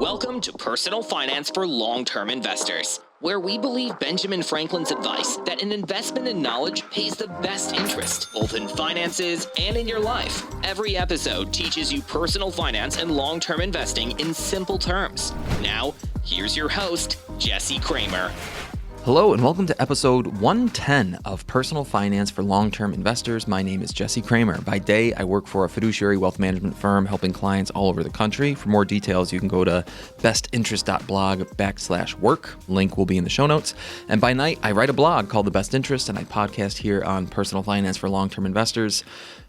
Welcome to Personal Finance for Long-Term Investors, where we believe Benjamin Franklin's advice that an investment in knowledge pays the best interest, both in finances and in your life. Every episode teaches you personal finance and long-term investing in simple terms. Now, here's your host, Jesse Kramer. Hello and welcome to episode 110 of Personal Finance for Long-Term Investors. My name is Jesse Kramer. By day, I work for a fiduciary wealth management firm helping clients all over the country. For more details, you can go to bestinterest.blog/work. Link will be in the show notes. And by night, I write a blog called The Best Interest, and I podcast here on Personal Finance for Long-Term Investors.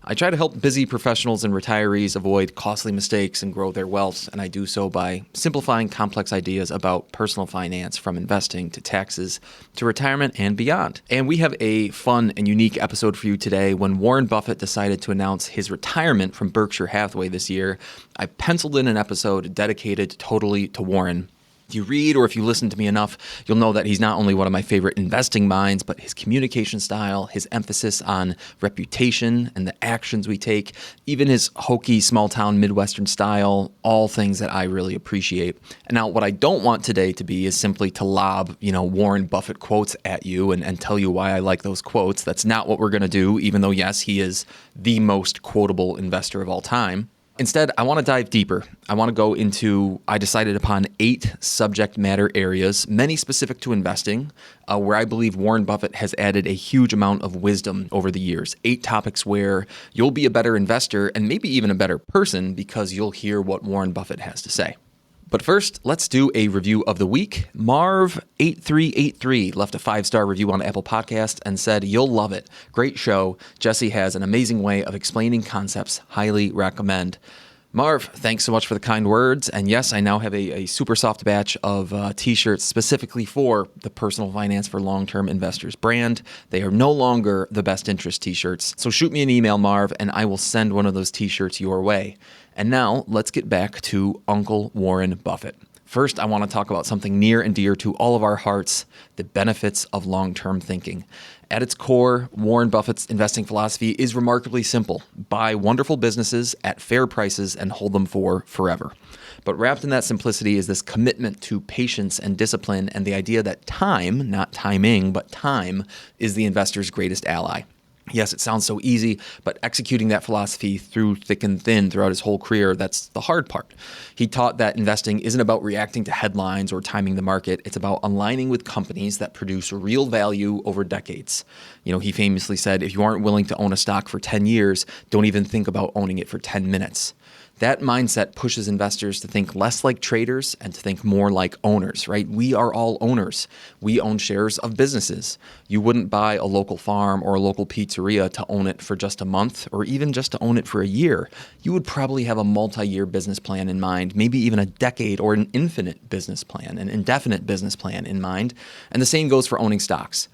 I try to help busy professionals and retirees avoid costly mistakes and grow their wealth, and I do so by simplifying complex ideas about personal finance, from investing to taxes to retirement and beyond. And we have a fun and unique episode for you today. When Warren Buffett decided to announce his retirement from Berkshire Hathaway this year, I penciled in an episode dedicated totally to Warren. If you read or if you listen to me enough, you'll know that he's not only one of my favorite investing minds, but his communication style, his emphasis on reputation and the actions we take, even his hokey small-town Midwestern style, all things that I really appreciate. And now what I don't want today to be is simply to lob, Warren Buffett quotes at you and tell you why I like those quotes. That's not what we're going to do, even though, yes, he is the most quotable investor of all time. Instead, I want to dive deeper. I want to go into, I decided upon 8 subject matter areas, many specific to investing, where I believe Warren Buffett has added a huge amount of wisdom over the years. 8 topics where you'll be a better investor and maybe even a better person because you'll hear what Warren Buffett has to say. But first, let's do a review of the week. Marv8383 left a 5-star review on Apple Podcasts and said, "You'll love it. Great show. Jesse has an amazing way of explaining concepts. Highly recommend." Marv, thanks so much for the kind words. And yes, I now have a super soft batch of t-shirts specifically for the Personal Finance for Long-Term Investors brand. They are no longer the Best Interest t-shirts. So shoot me an email, Marv, and I will send one of those t-shirts your way. And now let's get back to Uncle Warren Buffett. First, I want to talk about something near and dear to all of our hearts, the benefits of long-term thinking. At its core, Warren Buffett's investing philosophy is remarkably simple. Buy wonderful businesses at fair prices and hold them for forever. But wrapped in that simplicity is this commitment to patience and discipline and the idea that time, not timing, but time, is the investor's greatest ally. Yes, it sounds so easy, but executing that philosophy through thick and thin throughout his whole career, that's the hard part. He taught that investing isn't about reacting to headlines or timing the market. It's about aligning with companies that produce real value over decades. He famously said, if you aren't willing to own a stock for 10 years, don't even think about owning it for 10 minutes. That mindset pushes investors to think less like traders and to think more like owners, right? We are all owners. We own shares of businesses. You wouldn't buy a local farm or a local pizzeria to own it for just a month or even just to own it for a year. You would probably have a multi-year business plan in mind, maybe even a decade or an infinite business plan, an indefinite business plan in mind. And the same goes for owning stocks.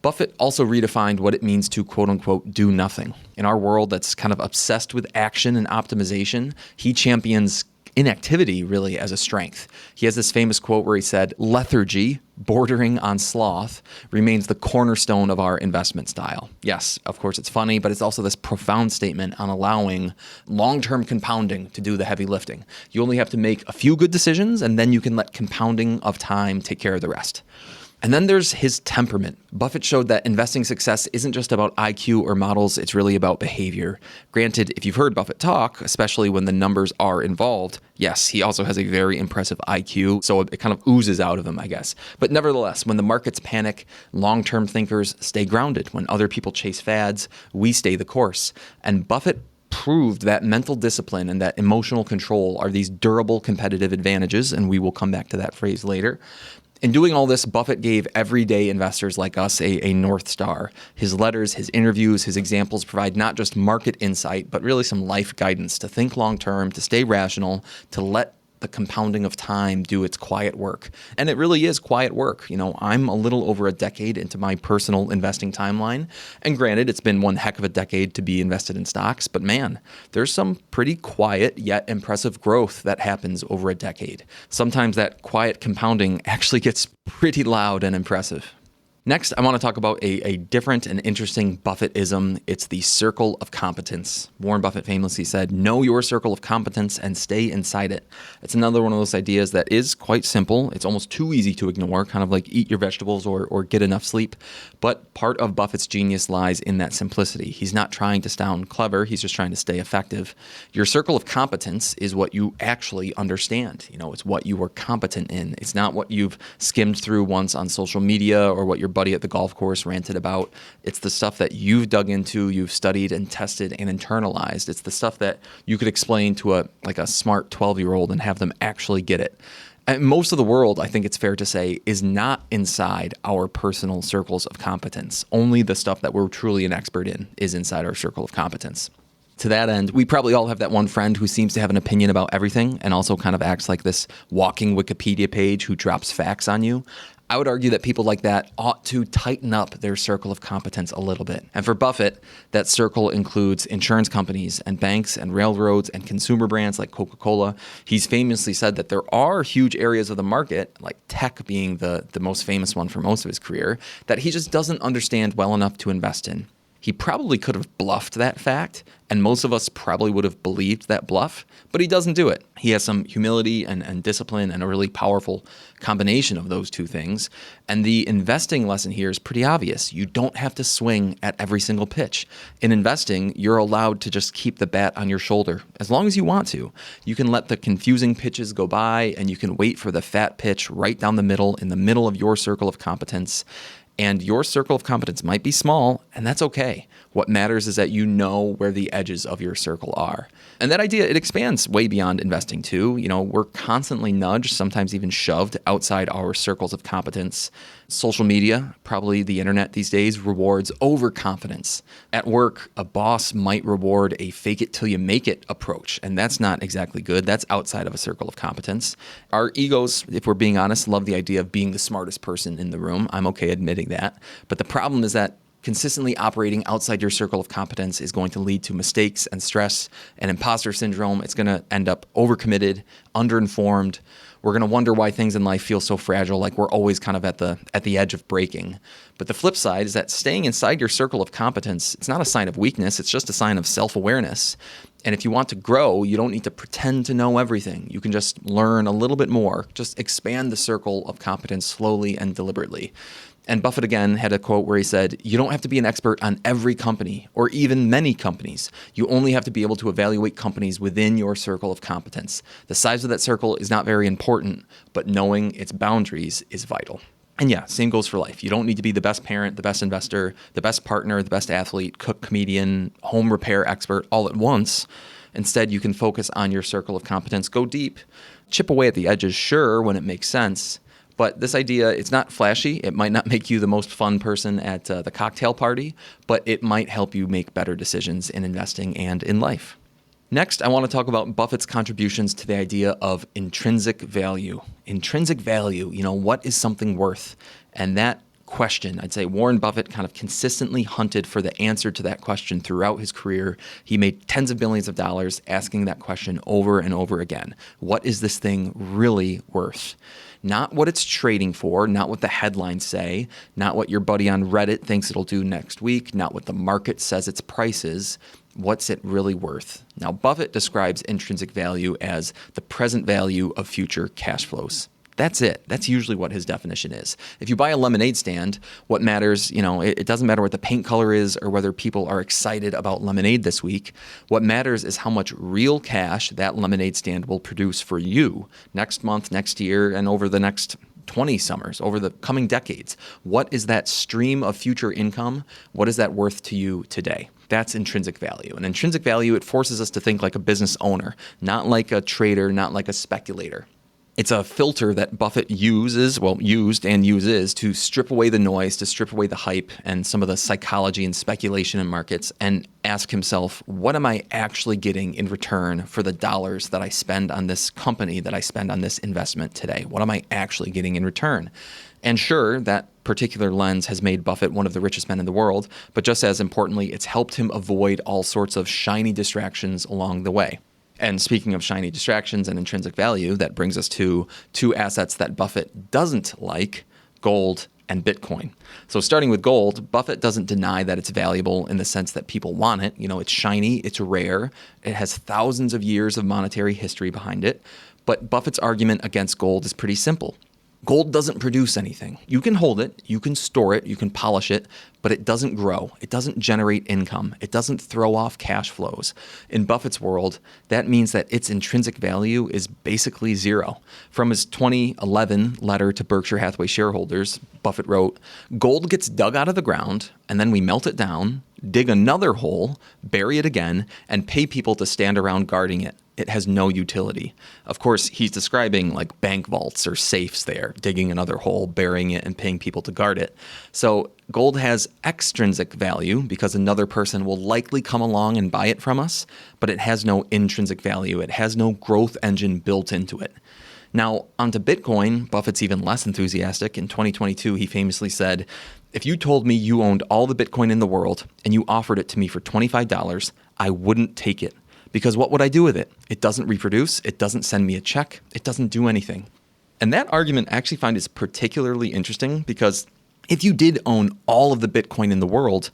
Buffett also redefined what it means to quote-unquote do nothing. In our world that's kind of obsessed with action and optimization, he champions inactivity really as a strength. He has this famous quote where he said, "Lethargy, bordering on sloth, remains the cornerstone of our investment style." Yes, of course it's funny, but it's also this profound statement on allowing long-term compounding to do the heavy lifting. You only have to make a few good decisions, and then you can let compounding of time take care of the rest. And then there's his temperament. Buffett showed that investing success isn't just about IQ or models, it's really about behavior. Granted, if you've heard Buffett talk, especially when the numbers are involved, yes, he also has a very impressive IQ, so it kind of oozes out of him, I guess. But nevertheless, when the markets panic, long-term thinkers stay grounded. When other people chase fads, we stay the course. And Buffett proved that mental discipline and that emotional control are these durable competitive advantages, and we will come back to that phrase later. In doing all this, Buffett gave everyday investors like us a North Star. His letters, his interviews, his examples provide not just market insight, but really some life guidance to think long-term, to stay rational, to let the compounding of time do its quiet work. And it really is quiet work. I'm a little over a decade into my personal investing timeline. And granted, it's been one heck of a decade to be invested in stocks, but man, there's some pretty quiet yet impressive growth that happens over a decade. Sometimes that quiet compounding actually gets pretty loud and impressive. Next, I want to talk about a different and interesting Buffettism. It's the circle of competence. Warren Buffett famously said, know your circle of competence and stay inside it. It's another one of those ideas that is quite simple. It's almost too easy to ignore, kind of like eat your vegetables or get enough sleep. But part of Buffett's genius lies in that simplicity. He's not trying to sound clever. He's just trying to stay effective. Your circle of competence is what you actually understand. It's what you are competent in. It's not what you've skimmed through once on social media or what your buddy at the golf course ranted about. It's the stuff that you've dug into, you've studied and tested and internalized. It's the stuff that you could explain to a smart 12-year-old and have them actually get it. And most of the world, I think it's fair to say, is not inside our personal circles of competence. Only the stuff that we're truly an expert in is inside our circle of competence. To that end, we probably all have that one friend who seems to have an opinion about everything and also kind of acts like this walking Wikipedia page who drops facts on you. I would argue that people like that ought to tighten up their circle of competence a little bit. And for Buffett, that circle includes insurance companies and banks and railroads and consumer brands like Coca-Cola. He's famously said that there are huge areas of the market, like tech being the most famous one for most of his career, that he just doesn't understand well enough to invest in. He probably could have bluffed that fact, and most of us probably would have believed that bluff, but he doesn't do it. He has some humility and discipline and a really powerful combination of those two things. And the investing lesson here is pretty obvious. You don't have to swing at every single pitch. In investing, you're allowed to just keep the bat on your shoulder as long as you want to. You can let the confusing pitches go by, and you can wait for the fat pitch right down the middle, in the middle of your circle of competence. And your circle of competence might be small, and that's okay. What matters is that you know where the edges of your circle are. And that idea, it expands way beyond investing too. We're constantly nudged, sometimes even shoved outside our circles of competence. Social media, probably the internet these days, rewards overconfidence. At work, a boss might reward a fake it till you make it approach, and that's not exactly good. That's outside of a circle of competence. Our egos, if we're being honest, love the idea of being the smartest person in the room. I'm okay admitting that. But the problem is that consistently operating outside your circle of competence is going to lead to mistakes and stress and imposter syndrome. It's going to end up overcommitted, underinformed. We're going to wonder why things in life feel so fragile, like we're always kind of at the edge of breaking. But the flip side is that staying inside your circle of competence, it's not a sign of weakness, it's just a sign of self-awareness. And if you want to grow, you don't need to pretend to know everything. You can just learn a little bit more. Just expand the circle of competence slowly and deliberately. And Buffett, again, had a quote where he said, you don't have to be an expert on every company or even many companies. You only have to be able to evaluate companies within your circle of competence. The size of that circle is not very important, but knowing its boundaries is vital. And yeah, same goes for life. You don't need to be the best parent, the best investor, the best partner, the best athlete, cook, comedian, home repair expert all at once. Instead, you can focus on your circle of competence, go deep, chip away at the edges, sure, when it makes sense. But this idea, it's not flashy. It might not make you the most fun person at the cocktail party, but it might help you make better decisions in investing and in life. Next, I want to talk about Buffett's contributions to the idea of intrinsic value. Intrinsic value, what is something worth? And that question, I'd say Warren Buffett kind of consistently hunted for the answer to that question throughout his career. He made tens of billions of dollars asking that question over and over again. What is this thing really worth? Not what it's trading for, not what the headlines say, not what your buddy on Reddit thinks it'll do next week, not what the market says its price is. What's it really worth? Now, Buffett describes intrinsic value as the present value of future cash flows. That's it. That's usually what his definition is. If you buy a lemonade stand, what matters, it doesn't matter what the paint color is or whether people are excited about lemonade this week. What matters is how much real cash that lemonade stand will produce for you next month, next year, and over the next 20 summers, over the coming decades. What is that stream of future income? What is that worth to you today? That's intrinsic value. And intrinsic value, it forces us to think like a business owner, not like a trader, not like a speculator. It's a filter that Buffett used and uses to strip away the noise, to strip away the hype and some of the psychology and speculation in markets and ask himself, what am I actually getting in return for the dollars that I spend on this company, that I spend on this investment today? What am I actually getting in return? And sure, that particular lens has made Buffett one of the richest men in the world, but just as importantly, it's helped him avoid all sorts of shiny distractions along the way. And speaking of shiny distractions and intrinsic value, that brings us to two assets that Buffett doesn't like, gold and Bitcoin. So starting with gold, Buffett doesn't deny that it's valuable in the sense that people want it. It's shiny, it's rare, it has thousands of years of monetary history behind it. But Buffett's argument against gold is pretty simple. Gold doesn't produce anything. You can hold it, you can store it, you can polish it, but it doesn't grow. It doesn't generate income. It doesn't throw off cash flows. In Buffett's world, that means that its intrinsic value is basically zero. From his 2011 letter to Berkshire Hathaway shareholders, Buffett wrote, "Gold gets dug out of the ground, and then we melt it down, dig another hole, bury it again, and pay people to stand around guarding it. It has no utility." Of course, he's describing like bank vaults or safes there, digging another hole, burying it, and paying people to guard it. So gold has extrinsic value because another person will likely come along and buy it from us, but it has no intrinsic value. It has no growth engine built into it. Now, onto Bitcoin, Buffett's even less enthusiastic. In 2022, he famously said, "If you told me you owned all the Bitcoin in the world and you offered it to me for $25, I wouldn't take it. Because what would I do with it? It doesn't reproduce, it doesn't send me a check, it doesn't do anything." And that argument I actually find is particularly interesting because if you did own all of the Bitcoin in the world,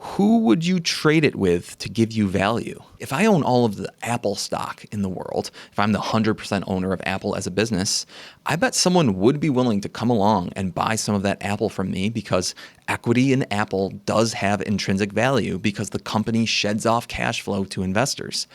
who would you trade it with to give you value? If I own all of the Apple stock in the world, if I'm the 100% owner of Apple as a business, I bet someone would be willing to come along and buy some of that Apple from me because equity in Apple does have intrinsic value because the company sheds off cash flow to investors.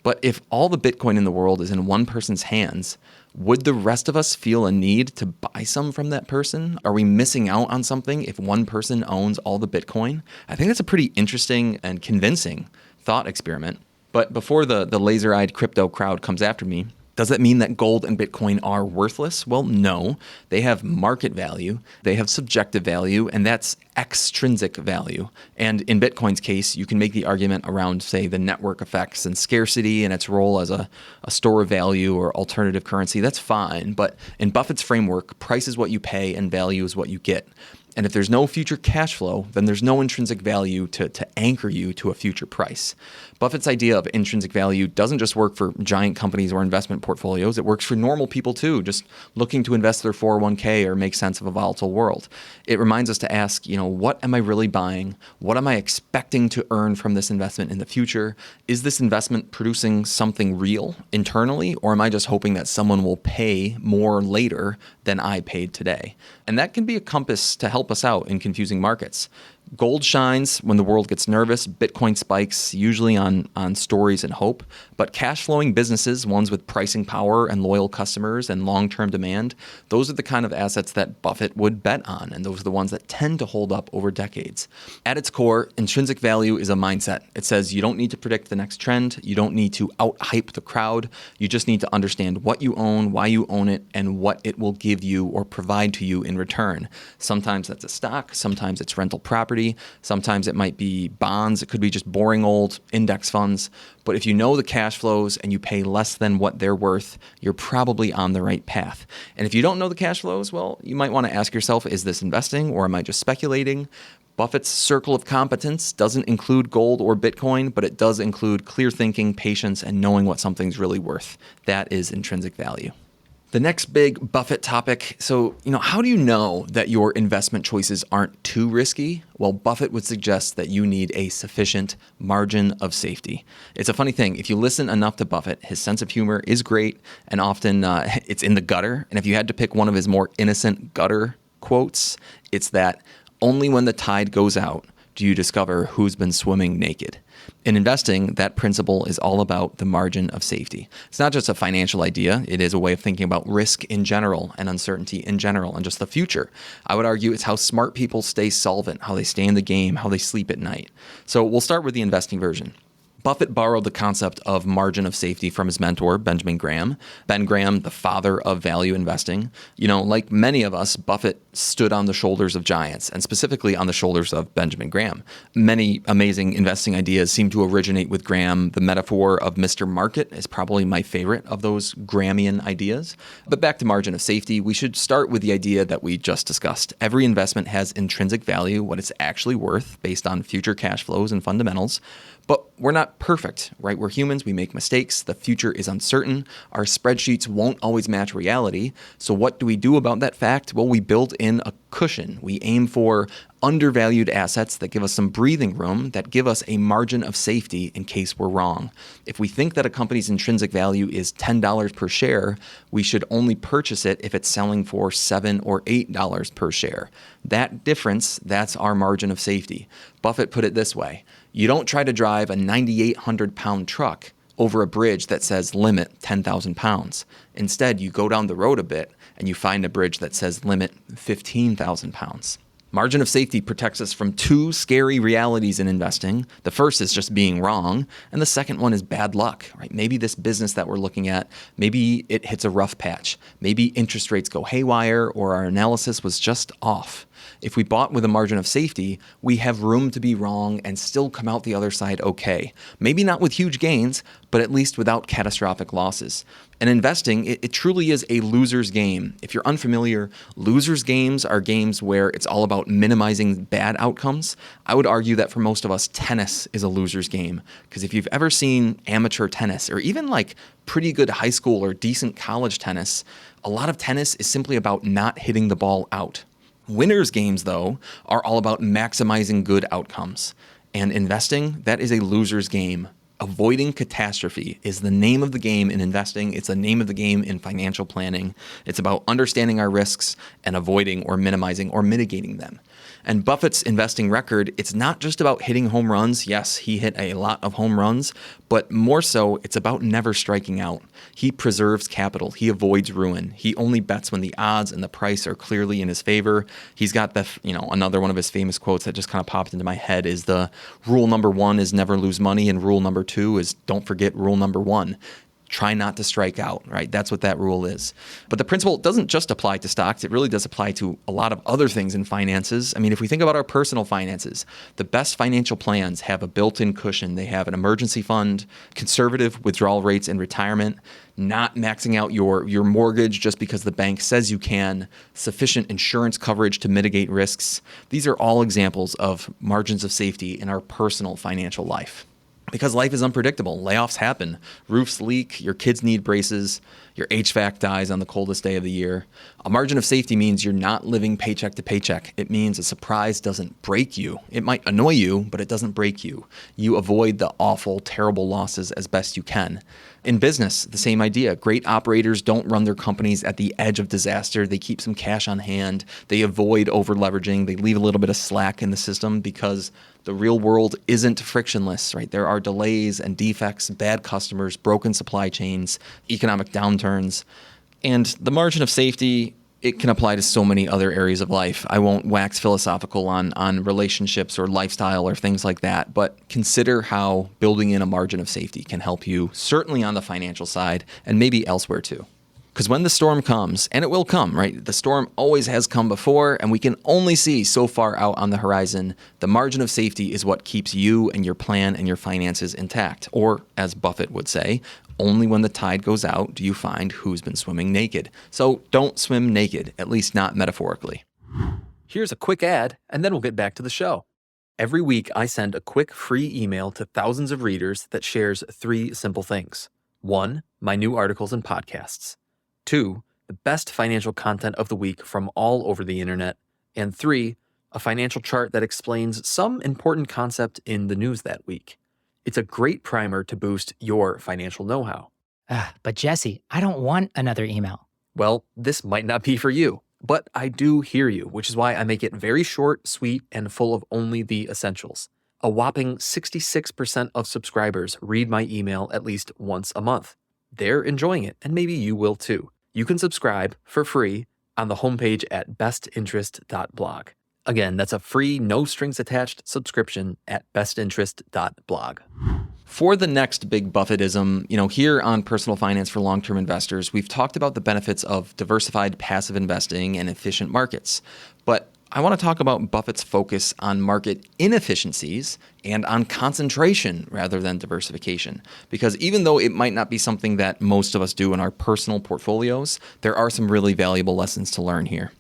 But if all the Bitcoin in the world is in one person's hands, would the rest of us feel a need to buy some from that person? Are we missing out on something if one person owns all the Bitcoin? I think that's a pretty interesting and convincing thought experiment. But before the laser-eyed crypto crowd comes after me, does that mean that gold and Bitcoin are worthless? Well, no. They have market value, they have subjective value, and that's extrinsic value. And in Bitcoin's case, you can make the argument around, say, the network effects and scarcity and its role as a store of value or alternative currency. That's fine. But in Buffett's framework, price is what you pay and value is what you get. And if there's no future cash flow, then there's no intrinsic value to anchor you to a future price. Buffett's idea of intrinsic value doesn't just work for giant companies or investment portfolios. It works for normal people too, just looking to invest their 401k or make sense of a volatile world. It reminds us to ask, what am I really buying? What am I expecting to earn from this investment in the future? Is this investment producing something real internally, or am I just hoping that someone will pay more later than I paid today? And that can be a compass to help us out in confusing markets. Gold shines when the world gets nervous. Bitcoin spikes, usually on stories and hope. But cash-flowing businesses, ones with pricing power and loyal customers and long-term demand, those are the kind of assets that Buffett would bet on, and those are the ones that tend to hold up over decades. At its core, intrinsic value is a mindset. It says you don't need to predict the next trend. You don't need to out-hype the crowd. You just need to understand what you own, why you own it, and what it will give you or provide to you in return. Sometimes that's a stock. Sometimes it's rental property. Sometimes it might be bonds. It could be just boring old index funds. But if you know the cash flows and you pay less than what they're worth, you're probably on the right path. And if you don't know the cash flows, well, you might want to ask yourself, is this investing or am I just speculating? Buffett's circle of competence doesn't include gold or Bitcoin, but it does include clear thinking, patience, and knowing what something's really worth. That is intrinsic value. The next big Buffett topic. So, how do you know that your investment choices aren't too risky? Well, Buffett would suggest that you need a sufficient margin of safety. It's a funny thing. If you listen enough to Buffett, his sense of humor is great, and often it's in the gutter. And if you had to pick one of his more innocent gutter quotes, it's that only when the tide goes out do you discover who's been swimming naked. In investing, that principle is all about the margin of safety. It's not just a financial idea. It is a way of thinking about risk in general and uncertainty in general and just the future. I would argue it's how smart people stay solvent, how they stay in the game, how they sleep at night. So we'll start with the investing version. Buffett borrowed the concept of margin of safety from his mentor, Benjamin Graham. Ben Graham, the father of value investing. Like many of us, Buffett stood on the shoulders of giants, and specifically on the shoulders of Benjamin Graham. Many amazing investing ideas seem to originate with Graham. The metaphor of Mr. Market is probably my favorite of those Grahamian ideas. But back to margin of safety, we should start with the idea that we just discussed. Every investment has intrinsic value, what it's actually worth based on future cash flows and fundamentals. But we're not not perfect, right? We're humans, we make mistakes, the future is uncertain, our spreadsheets won't always match reality. So what do we do about that fact? Well, we build in a cushion. We aim for undervalued assets that give us some breathing room, that give us a margin of safety in case we're wrong. If we think that a company's intrinsic value is $10 per share, we should only purchase it if it's selling for $7 or $8 per share. That difference, that's our margin of safety. Buffett put it this way: you don't try to drive a 9,800-pound truck over a bridge that says limit 10,000 pounds. Instead, you go down the road a bit and you find a bridge that says limit 15,000 pounds. Margin of safety protects us from two scary realities in investing. The first is just being wrong, and the second one is bad luck, right? Maybe this business that we're looking at, maybe it hits a rough patch. Maybe interest rates go haywire or our analysis was just off. If we bought with a margin of safety, we have room to be wrong and still come out the other side okay. Maybe not with huge gains, but at least without catastrophic losses. And investing, it truly is a loser's game. If you're unfamiliar, losers' games are games where it's all about minimizing bad outcomes. I would argue that for most of us, tennis is a loser's game. Because if you've ever seen amateur tennis, or even like pretty good high school or decent college tennis, a lot of tennis is simply about not hitting the ball out. Winners' games, though, are all about maximizing good outcomes. And investing, that is a loser's game. Avoiding catastrophe is the name of the game in investing. It's the name of the game in financial planning. It's about understanding our risks and avoiding or minimizing or mitigating them. And Buffett's investing record, it's not just about hitting home runs. Yes, he hit a lot of home runs, but more so, it's about never striking out. He preserves capital. He avoids ruin. He only bets when the odds and the price are clearly in his favor. He's got another one of his famous quotes that just kind of popped into my head is the rule number 1 is never lose money, and rule number 2 is don't forget rule number 1. Try not to strike out, right? That's what that rule is. But the principle doesn't just apply to stocks. It really does apply to a lot of other things in finances. I mean, if we think about our personal finances, the best financial plans have a built-in cushion. They have an emergency fund, conservative withdrawal rates in retirement, not maxing out your mortgage just because the bank says you can, sufficient insurance coverage to mitigate risks. These are all examples of margins of safety in our personal financial life. Because life is unpredictable. Layoffs happen. Roofs leak. Your kids need braces. Your HVAC dies on the coldest day of the year. A margin of safety means you're not living paycheck to paycheck. It means a surprise doesn't break you. It might annoy you, but it doesn't break you. You avoid the awful, terrible losses as best you can. In business, the same idea. Great operators don't run their companies at the edge of disaster. They keep some cash on hand. They avoid over-leveraging. They leave a little bit of slack in the system because the real world isn't frictionless, right? There are delays and defects, bad customers, broken supply chains, economic downturns. And the margin of safety, it can apply to so many other areas of life. I won't wax philosophical on relationships or lifestyle or things like that, but consider how building in a margin of safety can help you, certainly on the financial side and maybe elsewhere too. Because when the storm comes, and it will come, right? The storm always has come before, and we can only see so far out on the horizon. The margin of safety is what keeps you and your plan and your finances intact. Or, as Buffett would say, only when the tide goes out do you find who's been swimming naked. So don't swim naked, at least not metaphorically. Here's a quick ad, and then we'll get back to the show. Every week, I send a quick free email to thousands of readers that shares 3 simple things. 1, my new articles and podcasts. 2, the best financial content of the week from all over the internet. And 3, a financial chart that explains some important concept in the news that week. It's a great primer to boost your financial know-how. But Jesse, I don't want another email. Well, this might not be for you, but I do hear you, which is why I make it very short, sweet, and full of only the essentials. A whopping 66% of subscribers read my email at least once a month. They're enjoying it, and maybe you will too. You can subscribe for free on the homepage at bestinterest.blog. Again, that's a free, no-strings-attached subscription at bestinterest.blog. For the next big Buffettism, here on Personal Finance for Long-Term Investors, we've talked about the benefits of diversified passive investing and efficient markets. But I want to talk about Buffett's focus on market inefficiencies and on concentration rather than diversification. Because even though it might not be something that most of us do in our personal portfolios, there are some really valuable lessons to learn here.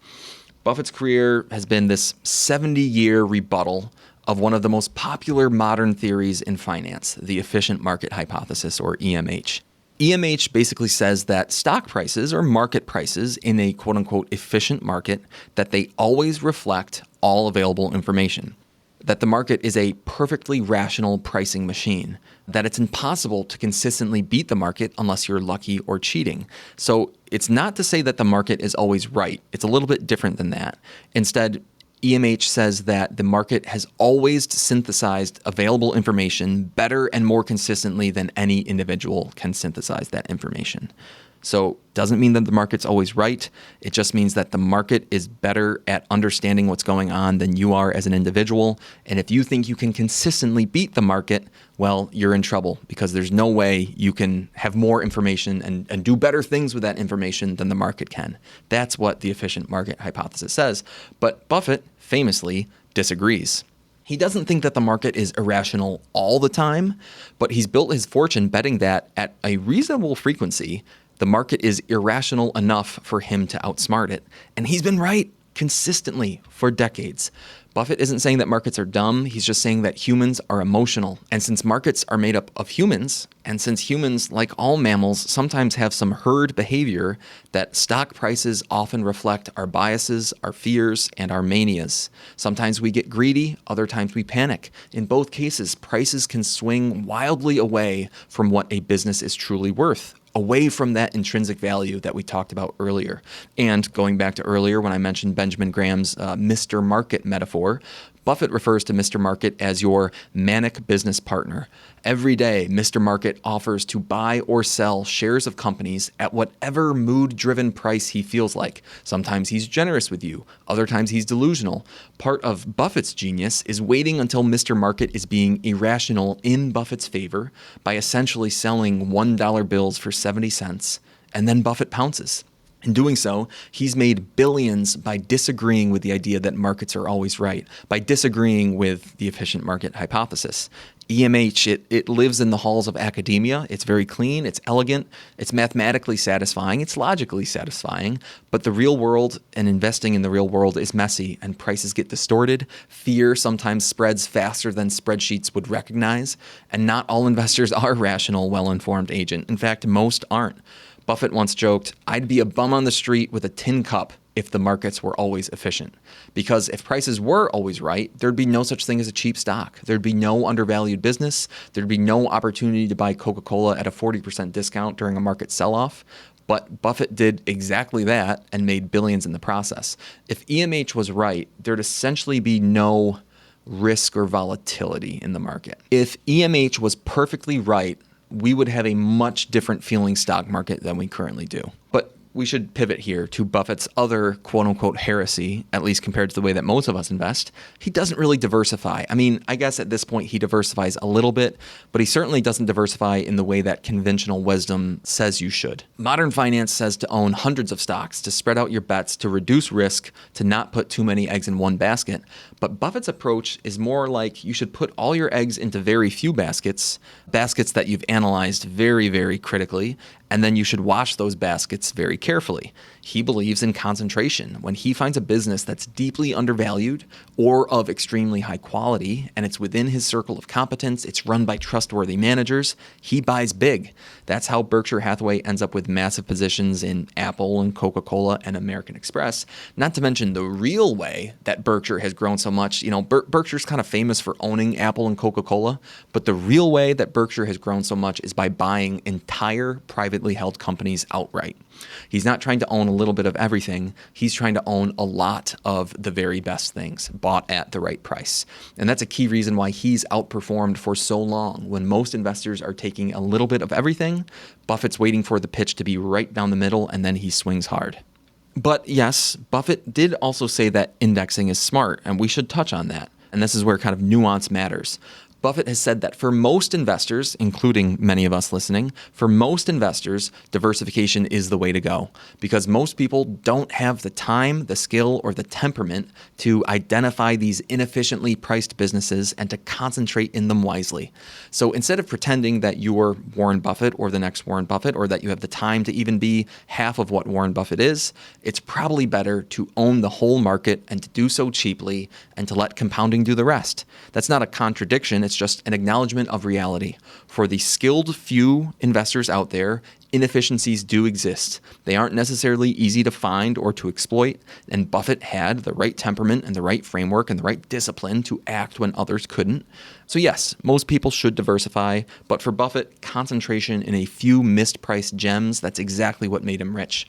Buffett's career has been this 70-year rebuttal of one of the most popular modern theories in finance, the efficient market hypothesis, or EMH. EMH basically says that stock prices or market prices in a quote-unquote efficient market, that they always reflect all available information, that the market is a perfectly rational pricing machine, that it's impossible to consistently beat the market unless you're lucky or cheating. So it's not to say that the market is always right. It's a little bit different than that. Instead, EMH says that the market has always synthesized available information better and more consistently than any individual can synthesize that information. So doesn't mean that the market's always right. It just means that the market is better at understanding what's going on than you are as an individual. And if you think you can consistently beat the market, well, you're in trouble, because there's no way you can have more information and do better things with that information than the market can. That's what the efficient market hypothesis says. But Buffett famously disagrees. He doesn't think that the market is irrational all the time, but he's built his fortune betting that at a reasonable frequency, the market is irrational enough for him to outsmart it. And he's been right consistently for decades. Buffett isn't saying that markets are dumb. He's just saying that humans are emotional. And since markets are made up of humans, and since humans, like all mammals, sometimes have some herd behavior, that stock prices often reflect our biases, our fears, and our manias. Sometimes we get greedy, other times we panic. In both cases, prices can swing wildly away from what a business is truly worth, away from that intrinsic value that we talked about earlier. And going back to earlier when I mentioned Benjamin Graham's Mr. Market metaphor, Buffett refers to Mr. Market as your manic business partner. Every day, Mr. Market offers to buy or sell shares of companies at whatever mood-driven price he feels like. Sometimes he's generous with you. Other times he's delusional. Part of Buffett's genius is waiting until Mr. Market is being irrational in Buffett's favor by essentially selling $1 bills for 70 cents, and then Buffett pounces. In doing so, he's made billions by disagreeing with the idea that markets are always right, by disagreeing with the efficient market hypothesis. EMH, it lives in the halls of academia. It's very clean, it's elegant, it's mathematically satisfying, it's logically satisfying, but the real world and investing in the real world is messy, and prices get distorted. Fear sometimes spreads faster than spreadsheets would recognize, and not all investors are rational, well-informed agent. In fact, most aren't. Buffett once joked, "I'd be a bum on the street with a tin cup if the markets were always efficient." Because if prices were always right, there'd be no such thing as a cheap stock. There'd be no undervalued business. There'd be no opportunity to buy Coca-Cola at a 40% discount during a market sell-off. But Buffett did exactly that and made billions in the process. If EMH was right, there'd essentially be no risk or volatility in the market. If EMH was perfectly right, we would have a much different feeling stock market than we currently do. But we should pivot here to Buffett's other quote-unquote heresy, at least compared to the way that most of us invest. He doesn't really diversify. I mean, I guess at this point he diversifies a little bit, but he certainly doesn't diversify in the way that conventional wisdom says you should. Modern finance says to own hundreds of stocks, to spread out your bets, to reduce risk, to not put too many eggs in one basket. But Buffett's approach is more like you should put all your eggs into very few baskets that you've analyzed very, very critically, and then you should wash those baskets very carefully. He believes in concentration. When he finds a business that's deeply undervalued or of extremely high quality, and it's within his circle of competence, it's run by trustworthy managers, he buys big. That's how Berkshire Hathaway ends up with massive positions in Apple and Coca-Cola and American Express. Not to mention the real way that Berkshire has grown so much. You know, Berkshire's kind of famous for owning Apple and Coca-Cola, but the real way that Berkshire has grown so much is by buying entire privately held companies outright. He's not trying to own a little bit of everything. He's trying to own a lot of the very best things bought at the right price. And that's a key reason why he's outperformed for so long. When most investors are taking a little bit of everything, Buffett's waiting for the pitch to be right down the middle, and then he swings hard. But yes, Buffett did also say that indexing is smart, and we should touch on that. And this is where kind of nuance matters. Buffett has said that for most investors, including many of us listening, for most investors, diversification is the way to go because most people don't have the time, the skill, or the temperament to identify these inefficiently priced businesses and to concentrate in them wisely. So instead of pretending that you're Warren Buffett or the next Warren Buffett, or that you have the time to even be half of what Warren Buffett is, it's probably better to own the whole market and to do so cheaply and to let compounding do the rest. That's not a contradiction. It's just an acknowledgement of reality. For the skilled few investors out there, inefficiencies do exist. They aren't necessarily easy to find or to exploit, and Buffett had the right temperament and the right framework and the right discipline to act when others couldn't. So yes, most people should diversify, but for Buffett, concentration in a few mispriced gems, that's exactly what made him rich.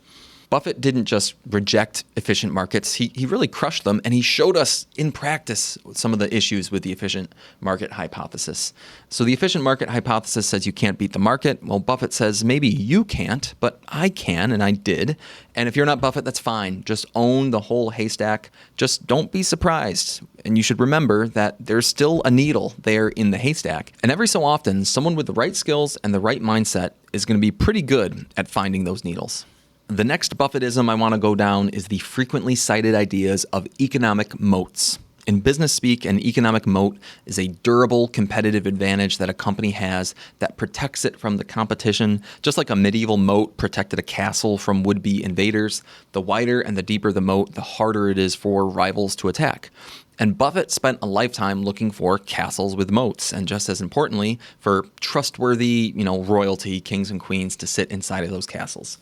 Buffett didn't just reject efficient markets, he really crushed them, and he showed us in practice some of the issues with the efficient market hypothesis. So the efficient market hypothesis says you can't beat the market. Well, Buffett says maybe you can't, but I can, and I did. And if you're not Buffett, that's fine. Just own the whole haystack. Just don't be surprised. And you should remember that there's still a needle there in the haystack. And every so often, someone with the right skills and the right mindset is going to be pretty good at finding those needles. The next Buffettism I want to go down is the frequently cited ideas of economic moats. In business speak, an economic moat is a durable competitive advantage that a company has that protects it from the competition. Just like a medieval moat protected a castle from would-be invaders, the wider and the deeper the moat, the harder it is for rivals to attack. And Buffett spent a lifetime looking for castles with moats, and just as importantly, for trustworthy, royalty, kings and queens to sit inside of those castles.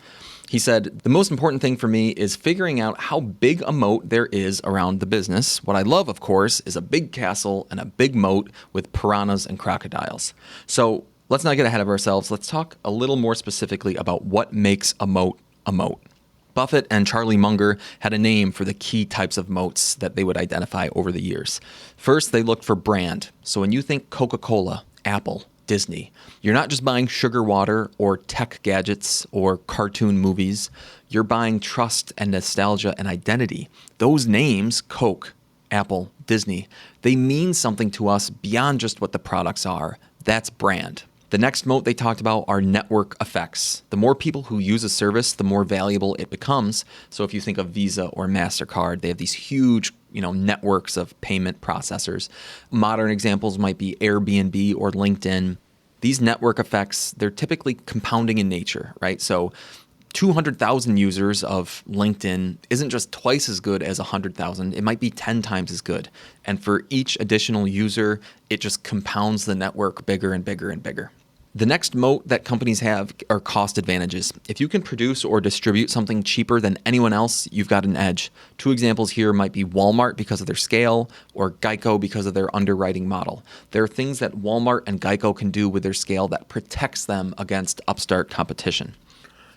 He said, the most important thing for me is figuring out how big a moat there is around the business. What I love, of course, is a big castle and a big moat with piranhas and crocodiles. So let's not get ahead of ourselves. Let's talk a little more specifically about what makes a moat a moat. Buffett and Charlie Munger had a name for the key types of moats that they would identify over the years. First, they looked for brand. So when you think Coca-Cola, Apple, Disney, you're not just buying sugar water or tech gadgets or cartoon movies. You're buying trust and nostalgia and identity. Those names, Coke, Apple, Disney, they mean something to us beyond just what the products are. That's brand. The next moat they talked about are network effects. The more people who use a service, the more valuable it becomes. So if you think of Visa or MasterCard, they have these huge networks of payment processors. Modern examples might be Airbnb or LinkedIn. These network effects, they're typically compounding in nature, right? So 200,000 users of LinkedIn isn't just twice as good as 100,000. It might be 10 times as good. And for each additional user, it just compounds the network bigger and bigger and bigger. The next moat that companies have are cost advantages. If you can produce or distribute something cheaper than anyone else, you've got an edge. Two examples here might be Walmart because of their scale or Geico because of their underwriting model. There are things that Walmart and Geico can do with their scale that protects them against upstart competition.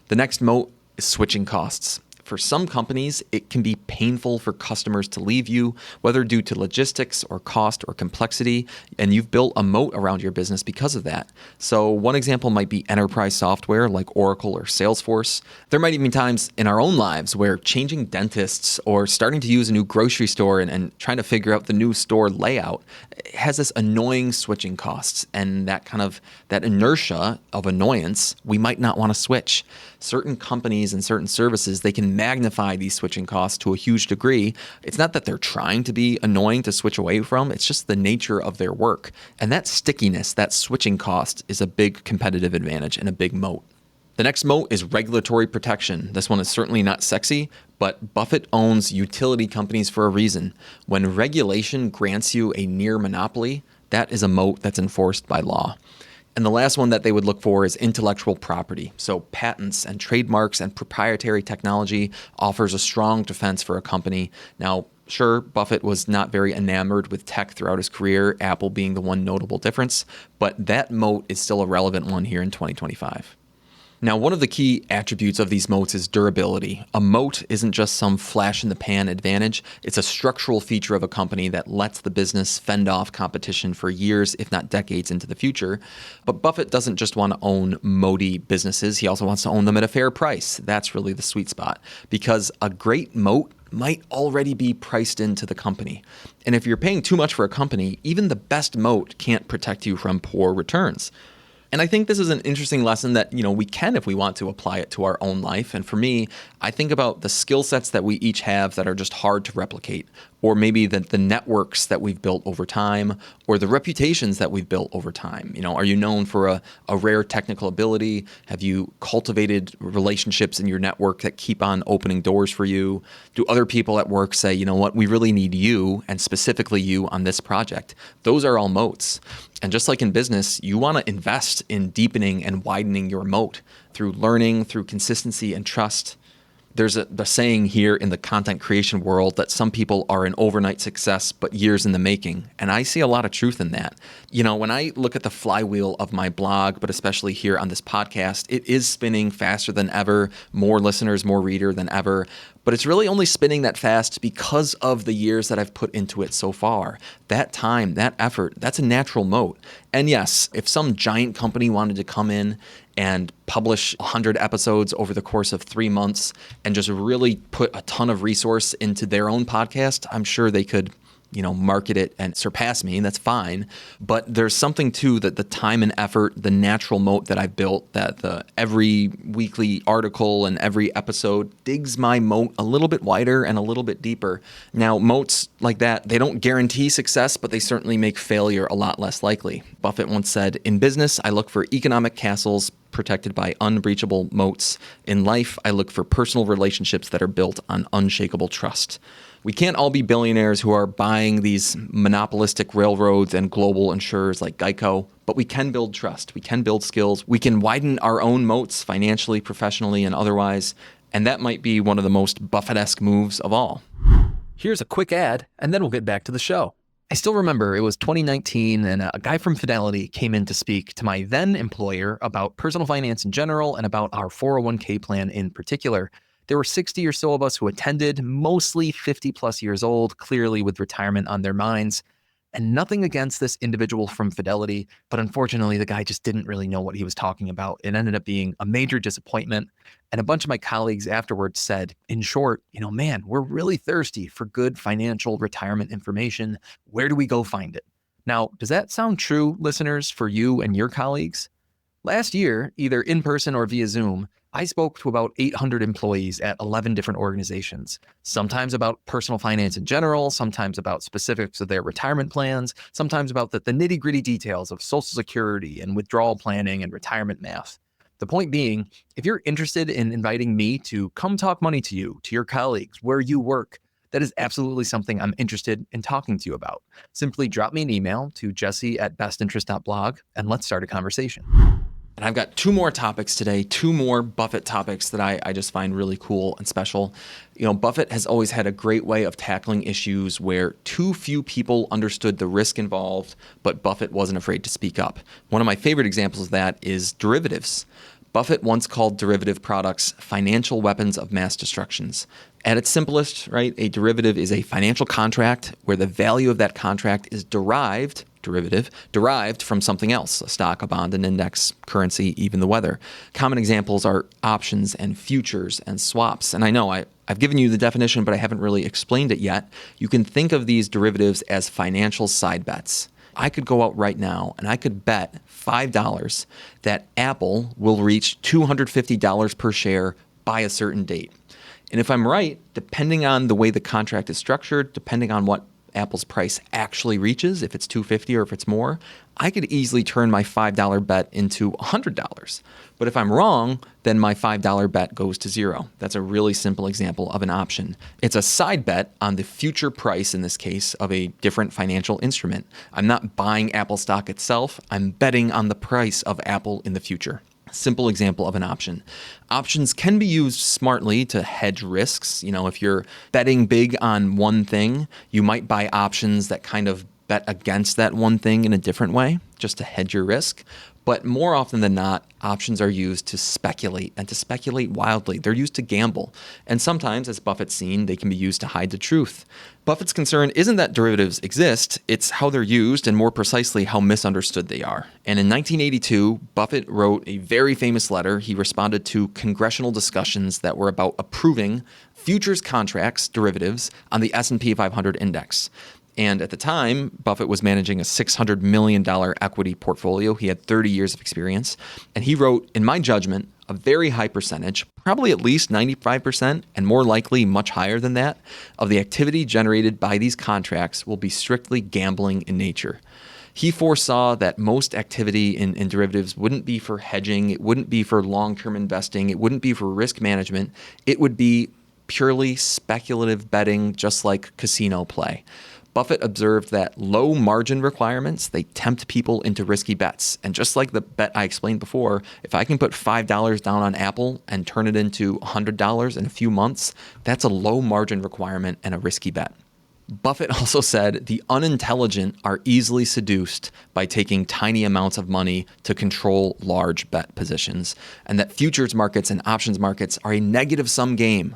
The next moat is switching costs. For some companies, it can be painful for customers to leave you, whether due to logistics or cost or complexity, and you've built a moat around your business because of that. So one example might be enterprise software like Oracle or Salesforce. There might even be times in our own lives where changing dentists or starting to use a new grocery store and trying to figure out the new store layout has this annoying switching costs, and that inertia of annoyance, we might not want to switch. Certain companies and certain services, they can magnify these switching costs to a huge degree. It's not that they're trying to be annoying to switch away from, it's just the nature of their work. And that stickiness, that switching cost, is a big competitive advantage and a big moat. The next moat is regulatory protection. This one is certainly not sexy, but Buffett owns utility companies for a reason. When regulation grants you a near monopoly, that is a moat that's enforced by law. And the last one that they would look for is intellectual property. So patents and trademarks and proprietary technology offers a strong defense for a company. Now, sure, Buffett was not very enamored with tech throughout his career, Apple being the one notable difference, but that moat is still a relevant one here in 2025. Now, one of the key attributes of these moats is durability. A moat isn't just some flash-in-the-pan advantage. It's a structural feature of a company that lets the business fend off competition for years, if not decades, into the future. But Buffett doesn't just want to own moaty businesses. He also wants to own them at a fair price. That's really the sweet spot. Because a great moat might already be priced into the company. And if you're paying too much for a company, even the best moat can't protect you from poor returns. And I think this is an interesting lesson that, we can, if we want to, apply it to our own life. And for me, I think about the skill sets that we each have that are just hard to replicate, or maybe the networks that we've built over time, or the reputations that we've built over time. Are you known for a rare technical ability? Have you cultivated relationships in your network that keep on opening doors for you? Do other people at work say, you know what, we really need you, and specifically you on this project? Those are all moats. And just like in business, you want to invest in deepening and widening your moat through learning, through consistency and trust. There's a saying here in the content creation world that some people are an overnight success, but years in the making. And I see a lot of truth in that. When I look at the flywheel of my blog, but especially here on this podcast, it is spinning faster than ever, more listeners, more reader than ever. But it's really only spinning that fast because of the years that I've put into it so far. That time, that effort, that's a natural moat. And yes, if some giant company wanted to come in and publish 100 episodes over the course of 3 months and just really put a ton of resource into their own podcast, I'm sure they could market it and surpass me, and that's fine. But there's something to that the time and effort, the natural moat that I've built, that the every weekly article and every episode digs my moat a little bit wider and a little bit deeper. Now, moats like that, they don't guarantee success, but they certainly make failure a lot less likely. Buffett once said, "In business, I look for economic castles protected by unbreachable moats. In life, I look for personal relationships that are built on unshakable trust." We can't all be billionaires who are buying these monopolistic railroads and global insurers like Geico, but we can build trust. We can build skills. We can widen our own moats financially, professionally, and otherwise. And that might be one of the most Buffett-esque moves of all. Here's a quick ad, and then we'll get back to the show. I still remember it was 2019, and a guy from Fidelity came in to speak to my then employer about personal finance in general and about our 401k plan in particular. There were 60 or so of us who attended, mostly 50 plus years old, clearly with retirement on their minds. And nothing against this individual from Fidelity, but unfortunately, the guy just didn't really know what he was talking about. It ended up being a major disappointment. And a bunch of my colleagues afterwards said, in short, man, we're really thirsty for good financial retirement information. Where do we go find it? Now, does that sound true, listeners, for you and your colleagues? Last year, either in person or via Zoom, I spoke to about 800 employees at 11 different organizations, sometimes about personal finance in general, sometimes about specifics of their retirement plans, sometimes about the nitty-gritty details of Social Security and withdrawal planning and retirement math. The point being, if you're interested in inviting me to come talk money to you, to your colleagues, where you work, that is absolutely something I'm interested in talking to you about. Simply drop me an email to jesse@bestinterest.blog and let's start a conversation. And I've got 2 more topics today, 2 more Buffett topics that I just find really cool and special. Buffett has always had a great way of tackling issues where too few people understood the risk involved, but Buffett wasn't afraid to speak up. One of my favorite examples of that is derivatives. Buffett once called derivative products financial weapons of mass destructions. At its simplest, right, a derivative is a financial contract where the value of that contract is derived from something else, a stock, a bond, an index, currency, even the weather. Common examples are options and futures and swaps. And I know I've given you the definition, but I haven't really explained it yet. You can think of these derivatives as financial side bets. I could go out right now and I could bet $5 that Apple will reach $250 per share by a certain date. And if I'm right, depending on the way the contract is structured, depending on what Apple's price actually reaches, if it's $250 or if it's more, I could easily turn my $5 bet into $100. But if I'm wrong, then my $5 bet goes to zero. That's a really simple example of an option. It's a side bet on the future price, in this case, of a different financial instrument. I'm not buying Apple stock itself. I'm betting on the price of Apple in the future. Simple example of an option. Options can be used smartly to hedge risks. If you're betting big on one thing, you might buy options that kind of bet against that one thing in a different way, just to hedge your risk. But more often than not, options are used to speculate and to speculate wildly. They're used to gamble. And sometimes, as Buffett's seen, they can be used to hide the truth. Buffett's concern isn't that derivatives exist, it's how they're used and more precisely how misunderstood they are. And in 1982, Buffett wrote a very famous letter. He responded to congressional discussions that were about approving futures contracts, derivatives, on the S&P 500 index. And at the time, Buffett was managing a $600 million equity portfolio. He had 30 years of experience. And he wrote, in my judgment, a very high percentage, probably at least 95%, and more likely much higher than that, of the activity generated by these contracts will be strictly gambling in nature. He foresaw that most activity in derivatives wouldn't be for hedging, it wouldn't be for long-term investing, it wouldn't be for risk management, it would be purely speculative betting, just like casino play. Buffett observed that low margin requirements, they tempt people into risky bets. And just like the bet I explained before, if I can put $5 down on Apple and turn it into $100 in a few months, that's a low margin requirement and a risky bet. Buffett also said the unintelligent are easily seduced by taking tiny amounts of money to control large bet positions, and that futures markets and options markets are a negative sum game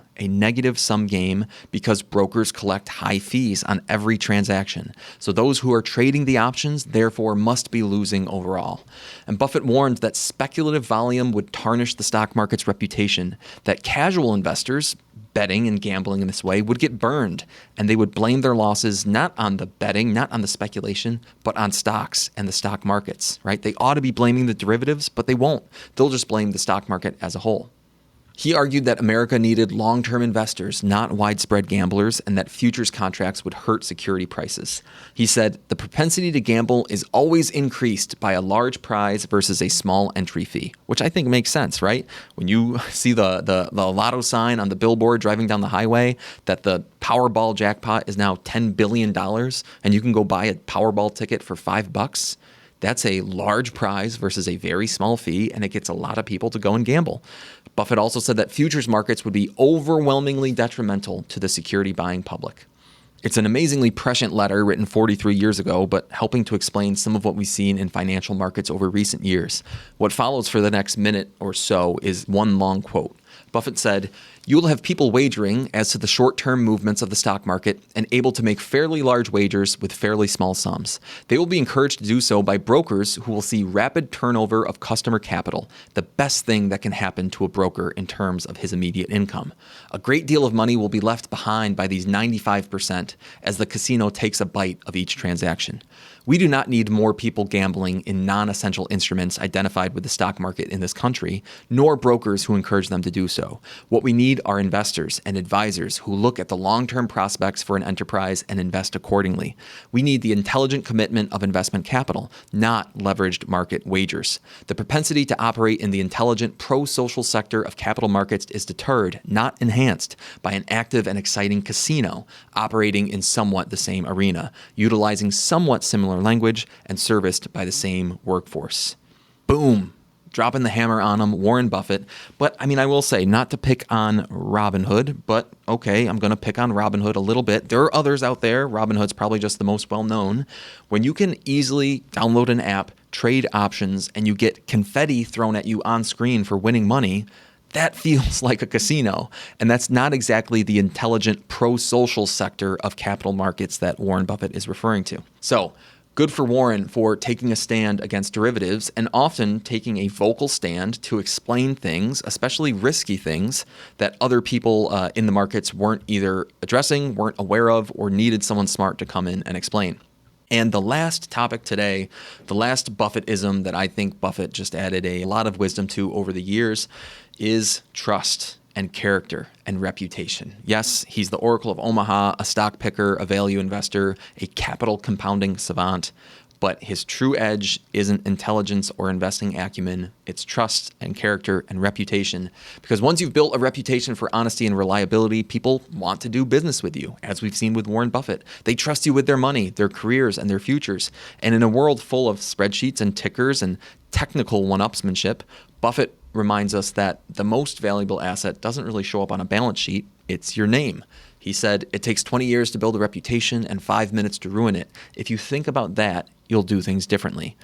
because brokers collect high fees on every transaction. So those who are trading the options, therefore, must be losing overall. And Buffett warned that speculative volume would tarnish the stock market's reputation, that casual investors betting and gambling in this way would get burned, and they would blame their losses not on the betting, not on the speculation, but on stocks and the stock markets, right? They ought to be blaming the derivatives, but they won't. They'll just blame the stock market as a whole. He argued that America needed long-term investors, not widespread gamblers, and that futures contracts would hurt security prices. He said, the propensity to gamble is always increased by a large prize versus a small entry fee, which I think makes sense, right? When you see the lotto sign on the billboard driving down the highway that the Powerball jackpot is now $10 billion and you can go buy a Powerball ticket for $5, that's a large prize versus a very small fee, and it gets a lot of people to go and gamble. Buffett also said that futures markets would be overwhelmingly detrimental to the security buying public. It's an amazingly prescient letter written 43 years ago, but helping to explain some of what we've seen in financial markets over recent years. What follows for the next minute or so is one long quote. Buffett said, "You will have people wagering as to the short-term movements of the stock market and able to make fairly large wagers with fairly small sums. They will be encouraged to do so by brokers who will see rapid turnover of customer capital, the best thing that can happen to a broker in terms of his immediate income. A great deal of money will be left behind by these 95% as the casino takes a bite of each transaction. We do not need more people gambling in non-essential instruments identified with the stock market in this country, nor brokers who encourage them to do so. What we need are investors and advisors who look at the long-term prospects for an enterprise and invest accordingly. We need the intelligent commitment of investment capital, not leveraged market wagers. The propensity to operate in the intelligent pro-social sector of capital markets is deterred, not enhanced, by an active and exciting casino operating in somewhat the same arena, utilizing somewhat similar language and serviced by the same workforce." Boom. Dropping the hammer on him, Warren Buffett. But I will say, not to pick on Robinhood, but okay, I'm going to pick on Robinhood a little bit. There are others out there. Robinhood's probably just the most well-known. When you can easily download an app, trade options, and you get confetti thrown at you on screen for winning money, that feels like a casino. And that's not exactly the intelligent pro-social sector of capital markets that Warren Buffett is referring to. So, good for Warren for taking a stand against derivatives and often taking a vocal stand to explain things, especially risky things, that other people in the markets weren't either addressing, weren't aware of, or needed someone smart to come in and explain. And the last topic today, the last Buffettism that I think Buffett just added a lot of wisdom to over the years, is trust and character and reputation. Yes, he's the Oracle of Omaha, a stock picker, a value investor, a capital compounding savant, but his true edge isn't intelligence or investing acumen. It's trust and character and reputation. Because once you've built a reputation for honesty and reliability, people want to do business with you, as we've seen with Warren Buffett. They trust you with their money, their careers, and their futures. And in a world full of spreadsheets and tickers and technical one-upsmanship, Buffett reminds us that the most valuable asset doesn't really show up on a balance sheet. It's your name. He said, "It takes 20 years to build a reputation and 5 minutes to ruin it. If you think about that, you'll do things differently."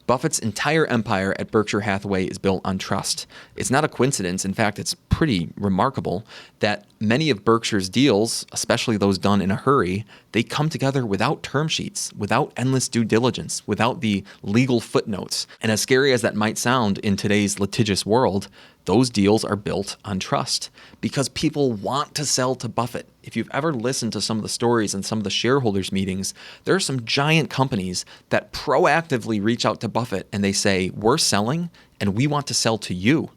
Buffett's entire empire at Berkshire Hathaway is built on trust. It's not a coincidence. In fact, it's pretty remarkable that many of Berkshire's deals, especially those done in a hurry, they come together without term sheets, without endless due diligence, without the legal footnotes. And as scary as that might sound in today's litigious world, those deals are built on trust because people want to sell to Buffett. If you've ever listened to some of the stories and some of the shareholders meetings, there are some giant companies that proactively reach out to Buffett and they say, "We're selling and we want to sell to you."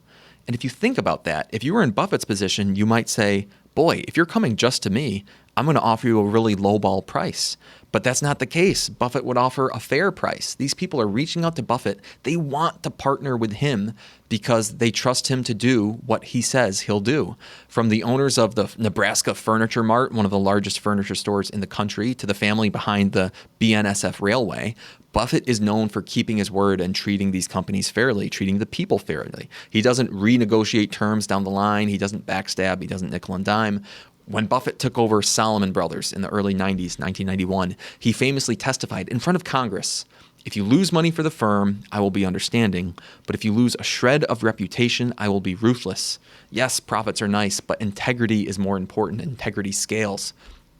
And if you think about that, if you were in Buffett's position, you might say, "Boy, if you're coming just to me, I'm going to offer you a really lowball price." But that's not the case. Buffett would offer a fair price. These people are reaching out to Buffett. They want to partner with him because they trust him to do what he says he'll do. From the owners of the Nebraska Furniture Mart, one of the largest furniture stores in the country, to the family behind the BNSF Railway, Buffett is known for keeping his word and treating these companies fairly, treating the people fairly. He doesn't renegotiate terms down the line. He doesn't backstab. He doesn't nickel and dime. When Buffett took over Salomon Brothers in the early 90s, 1991, he famously testified in front of Congress, "If you lose money for the firm, I will be understanding. But if you lose a shred of reputation, I will be ruthless. Yes, profits are nice, but integrity is more important. Integrity scales."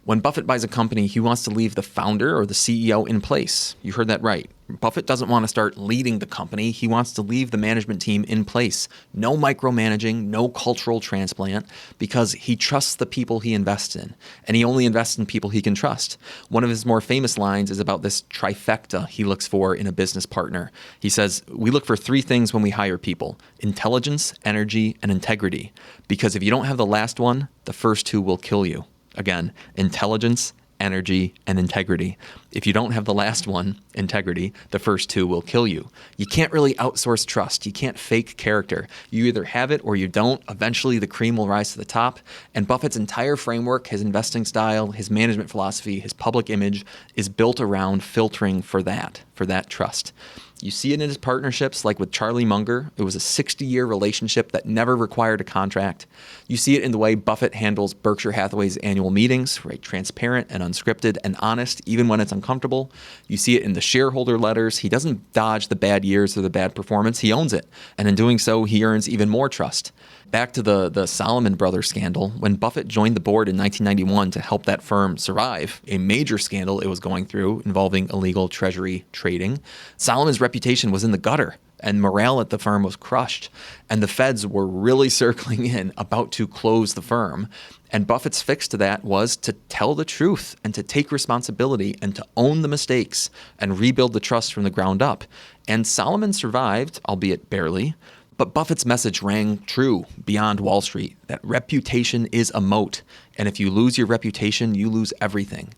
When Buffett buys a company, he wants to leave the founder or the CEO in place. You heard that right. Buffett doesn't want to start leading the company. He wants to leave the management team in place. No micromanaging, no cultural transplant, because he trusts the people he invests in, and he only invests in people he can trust. One of his more famous lines is about this trifecta he looks for in a business partner. He says, "We look for 3 things when we hire people: intelligence, energy, and integrity. Because if you don't have the last one, the first 2 will kill you." Again, intelligence, energy, and integrity. If you don't have the last one, integrity, the first 2 will kill you. You can't really outsource trust. You can't fake character. You either have it or you don't. Eventually, the cream will rise to the top. And Buffett's entire framework, his investing style, his management philosophy, his public image is built around filtering for that trust. You see it in his partnerships, like with Charlie Munger. It was a 60-year relationship that never required a contract. You see it in the way Buffett handles Berkshire Hathaway's annual meetings, right? Transparent and unscripted and honest, even when it's uncomfortable. You see it in the shareholder letters. He doesn't dodge the bad years or the bad performance. He owns it. And in doing so, he earns even more trust. Back to the Salomon Brothers scandal, when Buffett joined the board in 1991 to help that firm survive a major scandal it was going through involving illegal treasury trading, Salomon's reputation was in the gutter and morale at the firm was crushed. And the feds were really circling in, about to close the firm. And Buffett's fix to that was to tell the truth and to take responsibility and to own the mistakes and rebuild the trust from the ground up. And Salomon survived, albeit barely. But Buffett's message rang true beyond Wall Street, that reputation is a moat. And if you lose your reputation, you lose everything.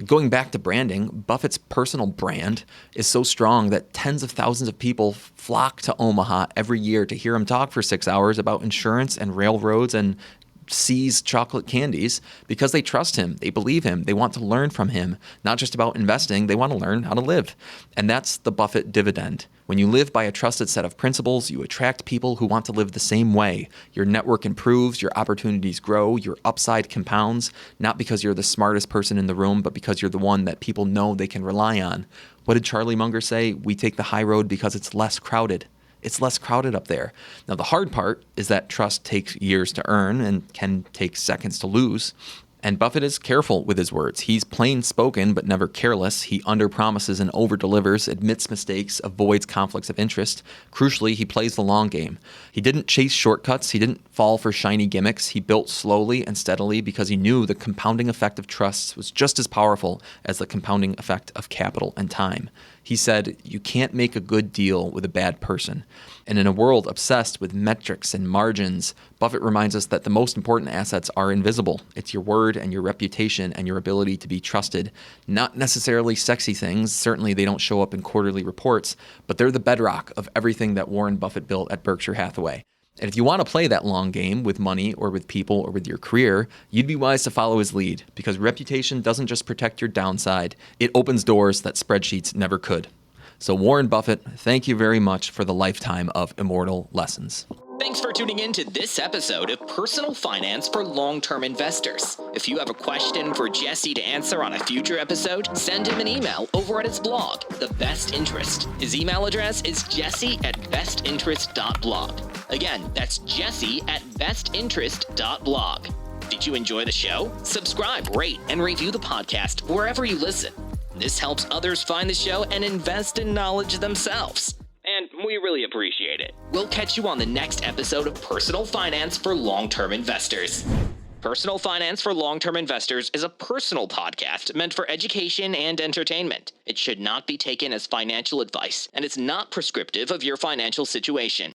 Going back to branding, Buffett's personal brand is so strong that tens of thousands of people flock to Omaha every year to hear him talk for 6 hours about insurance and railroads and See's chocolate candies because they trust him, they believe him, they want to learn from him, not just about investing, they want to learn how to live. And that's the Buffett dividend. When you live by a trusted set of principles, you attract people who want to live the same way. Your network improves, your opportunities grow, your upside compounds, not because you're the smartest person in the room, but because you're the one that people know they can rely on. What did Charlie Munger say? We take the high road because it's less crowded. It's less crowded up there. Now, the hard part is that trust takes years to earn and can take seconds to lose. And Buffett is careful with his words. He's plain spoken, but never careless. He underpromises and overdelivers, admits mistakes, avoids conflicts of interest. Crucially, he plays the long game. He didn't chase shortcuts. He didn't fall for shiny gimmicks. He built slowly and steadily because he knew the compounding effect of trust was just as powerful as the compounding effect of capital and time. He said, "You can't make a good deal with a bad person." And in a world obsessed with metrics and margins, Buffett reminds us that the most important assets are invisible. It's your word and your reputation and your ability to be trusted. Not necessarily sexy things. Certainly they don't show up in quarterly reports, but they're the bedrock of everything that Warren Buffett built at Berkshire Hathaway. And if you want to play that long game with money or with people or with your career, you'd be wise to follow his lead, because reputation doesn't just protect your downside, it opens doors that spreadsheets never could. So Warren Buffett, thank you very much for the lifetime of immortal lessons. Thanks for tuning in to this episode of Personal Finance for Long-Term Investors. If you have a question for Jesse to answer on a future episode, send him an email over at his blog, The Best Interest. His email address is jesse@bestinterest.blog. Again, that's jesse@bestinterest.blog. Did you enjoy the show? Subscribe, rate, and review the podcast wherever you listen. This helps others find the show and invest in knowledge themselves. And we really appreciate it. We'll catch you on the next episode of Personal Finance for Long-Term Investors. Personal Finance for Long-Term Investors is a personal podcast meant for education and entertainment. It should not be taken as financial advice, and it's not prescriptive of your financial situation.